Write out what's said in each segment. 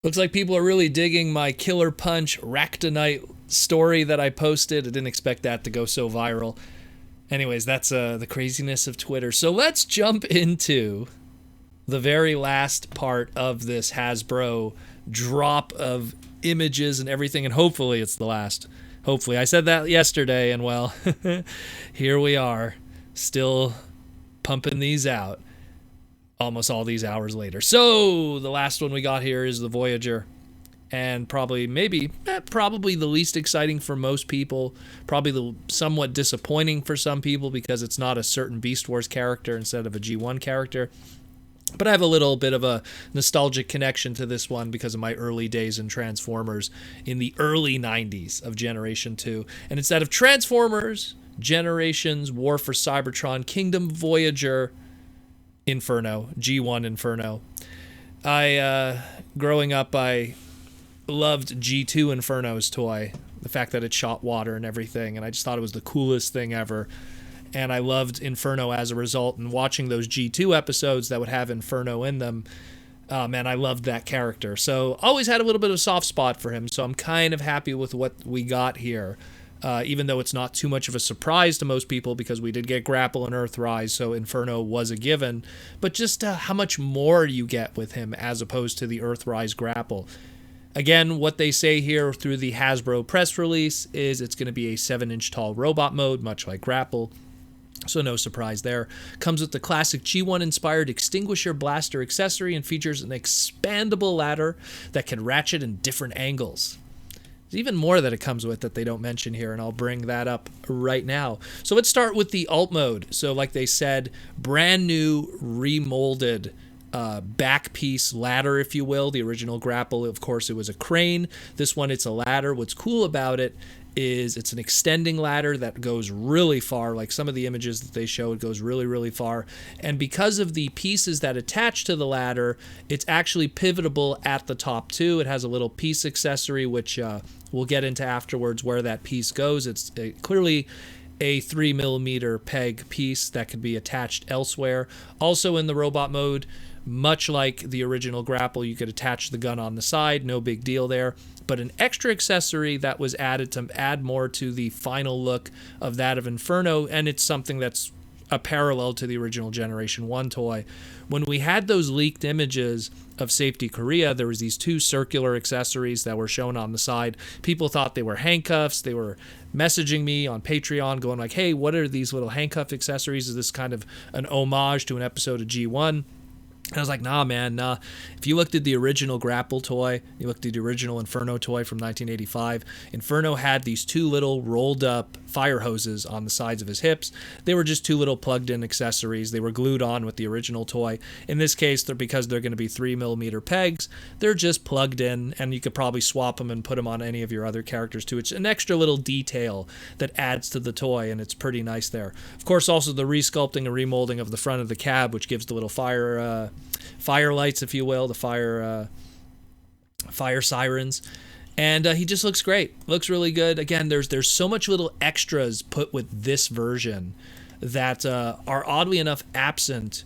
Looks like people are really digging my Killer Punch Ractonite story that I posted. I didn't expect that to go so viral. Anyways, that's the craziness of Twitter. So let's jump into the very last part of this Hasbro drop of images and everything, and hopefully it's the last. Hopefully. I said that yesterday, and well, here we are, still pumping these out almost all these hours later. So the last one we got here is the Voyager, and probably the least exciting for most people, probably the somewhat disappointing for some people because it's not a certain Beast Wars character instead of a G1 character. But I have a little bit of a nostalgic connection to this one because of my early days in Transformers in the early 90s of Generation 2. And instead of Transformers, Generations, War for Cybertron, Kingdom Voyager, Inferno, G1 Inferno. Growing up, I loved G2 Inferno's toy. The fact that it shot water and everything, and I just thought it was the coolest thing ever. And I loved Inferno as a result, and watching those G2 episodes that would have Inferno in them, man, I loved that character. So always had a little bit of a soft spot for him, so I'm kind of happy with what we got here. Even though it's not too much of a surprise to most people because we did get Grapple and Earthrise, so Inferno was a given. But just how much more you get with him as opposed to the Earthrise Grapple. Again, what they say here through the Hasbro press release is it's going to be a 7-inch tall robot mode, much like Grapple. So no surprise there. Comes with the classic G1-inspired Extinguisher Blaster accessory and features an expandable ladder that can ratchet in different angles. There's even more that it comes with that they don't mention here, and I'll bring that up right now. So let's start with the alt mode. So like they said, brand new remolded back piece ladder, if you will. The original Grapple, of course, it was a crane. This one, it's a ladder. What's cool about it is it's an extending ladder that goes really far. Like some of the images that they show, it goes really, really far. And because of the pieces that attach to the ladder, it's actually pivotable at the top too. It has a little piece accessory, which we'll get into afterwards where that piece goes. It's clearly a 3mm peg piece that could be attached elsewhere. Also in the robot mode, much like the original Grapple, you could attach the gun on the side, no big deal there. But an extra accessory that was added to add more to the final look of that of Inferno, and it's something that's a parallel to the original Generation 1 toy. When we had those leaked images of Safety Korea, there was these two circular accessories that were shown on the side. People thought they were handcuffs. They were messaging me on Patreon going like, hey, what are these little handcuff accessories? Is this kind of an homage to an episode of G1? And I was like, nah, man, nah. If you looked at the original Grapple toy, you looked at the original Inferno toy from 1985, Inferno had these two little rolled up fire hoses on the sides of his hips. They were just two little plugged in accessories. They were glued on with the original toy. In this case, because they're going to be 3mm pegs, they're just plugged in, and you could probably swap them and put them on any of your other characters too. It's an extra little detail that adds to the toy, and it's pretty nice there. Of course, also the resculpting and remolding of the front of the cab, which gives the little fire lights, if you will, the fire sirens. And he just looks great. Looks really good. Again, there's so much little extras put with this version that are oddly enough absent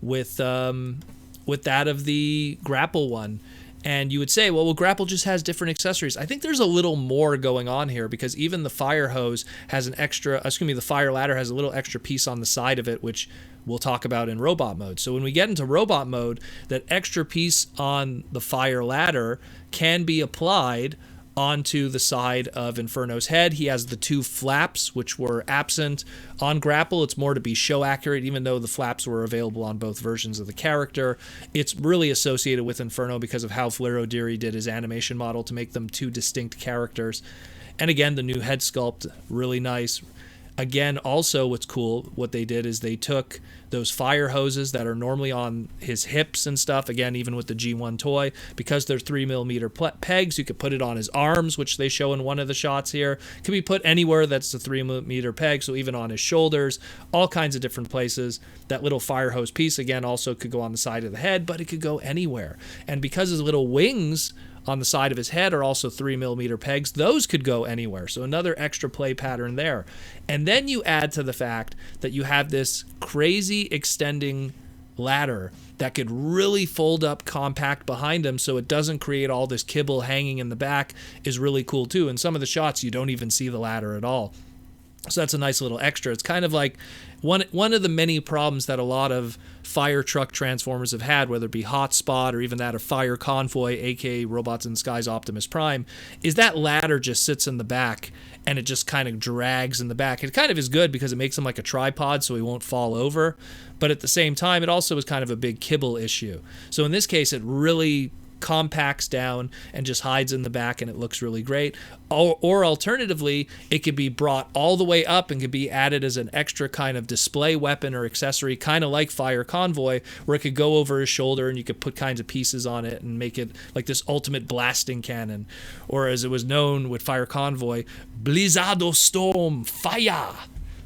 with that of the Grapple one. And you would say, well, Grapple just has different accessories. I think there's a little more going on here because even the fire hose has the fire ladder has a little extra piece on the side of it, which we'll talk about in robot mode. So when we get into robot mode, that extra piece on the fire ladder can be applied onto the side of Inferno's head. He has the two flaps, which were absent on Grapple. It's more to be show accurate, even though the flaps were available on both versions of the character. It's really associated with Inferno because of how Flero Deary did his animation model to make them two distinct characters. And again, the new head sculpt, really nice. Again, also what's cool, what they did is they took those fire hoses that are normally on his hips and stuff, again, even with the G1 toy, because they're 3mm pegs, you could put it on his arms, which they show in one of the shots here. It can be put anywhere that's a 3mm peg, so even on his shoulders, all kinds of different places. That little fire hose piece, again, also could go on the side of the head, but it could go anywhere. And because his little wings on the side of his head are also 3mm pegs, those could go anywhere. So another extra play pattern there. And then you add to the fact that you have this crazy extending ladder that could really fold up compact behind him so it doesn't create all this kibble hanging in the back is really cool too. In some of the shots, you don't even see the ladder at all. So that's a nice little extra. It's kind of like one of the many problems that a lot of fire truck transformers have had, whether it be Hotspot or even that of Fire Convoy, aka Robots in Disguise Optimus Prime, is that ladder just sits in the back and it just kind of drags in the back. It kind of is good because it makes him like a tripod so he won't fall over, but at the same time it also is kind of a big kibble issue. So in this case it really compacts down and just hides in the back and it looks really great. Or alternatively, it could be brought all the way up and could be added as an extra kind of display weapon or accessory, kind of like Fire Convoy, where it could go over his shoulder and you could put kinds of pieces on it and make it like this ultimate blasting cannon. Or as it was known with Fire Convoy, Blizzardo Storm Fire,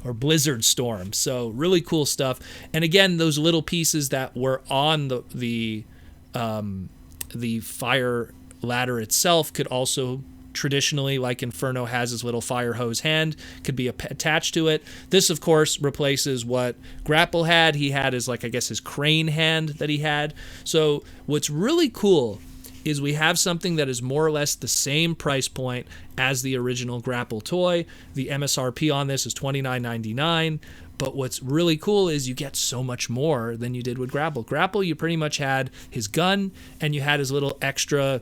or Blizzard Storm. So really cool stuff. And again, those little pieces that were on the fire ladder itself could also traditionally, like Inferno has his little fire hose hand, could be attached to it. This, of course, replaces what Grapple had. He had his, like, I guess his crane hand that he had. So what's really cool is we have something that is more or less the same price point as the original Grapple toy. The MSRP on this is $29.99. But what's really cool is you get so much more than you did with Grapple. Grapple, you pretty much had his gun and you had his little extra,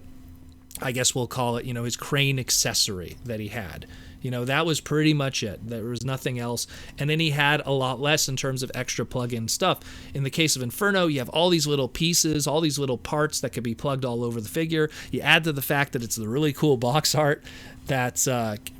I guess we'll call it, his crane accessory that he had. That was pretty much it. There was nothing else. And then he had a lot less in terms of extra plug-in stuff. In the case of Inferno, you have all these little pieces, all these little parts that could be plugged all over the figure. You add to the fact that it's the really cool box art that's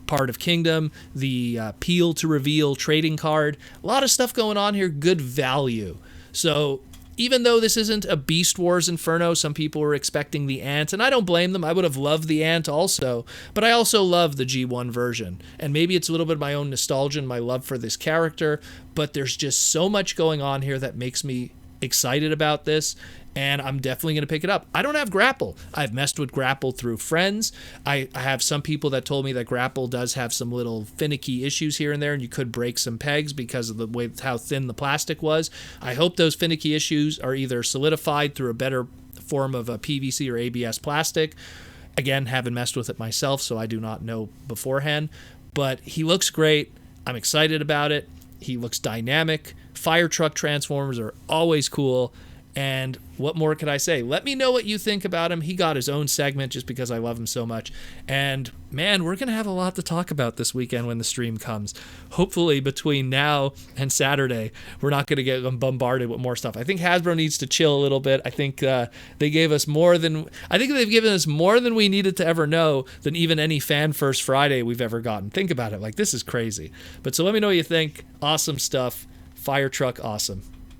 part of Kingdom, the peel to reveal trading card. A lot of stuff going on here, good value. So even though this isn't a Beast Wars Inferno, some people were expecting the Ant, and I don't blame them. I would have loved the Ant also, but I also love the G1 version. And maybe it's a little bit of my own nostalgia and my love for this character, but there's just so much going on here that makes me excited about this, and I'm definitely going to pick it up. I don't have Grapple. I've messed with Grapple through friends. I have some people that told me that Grapple does have some little finicky issues here and there, and you could break some pegs because of the way how thin the plastic was. I hope those finicky issues are either solidified through a better form of a PVC or ABS plastic. Again, haven't messed with it myself, so I do not know beforehand. But he looks great. I'm excited about it. He looks dynamic. Fire truck transformers are always cool. And what more could I say? Let me know what you think about him. He got his own segment just because I love him so much. And man, we're going to have a lot to talk about this weekend when the stream comes. Hopefully between now and Saturday, we're not going to get bombarded with more stuff. I think Hasbro needs to chill a little bit. I think they've given us more than we needed to ever know than even any Fan First Friday we've ever gotten. Think about it. Like, this is crazy. But so let me know what you think. Awesome stuff. Fire truck, awesome.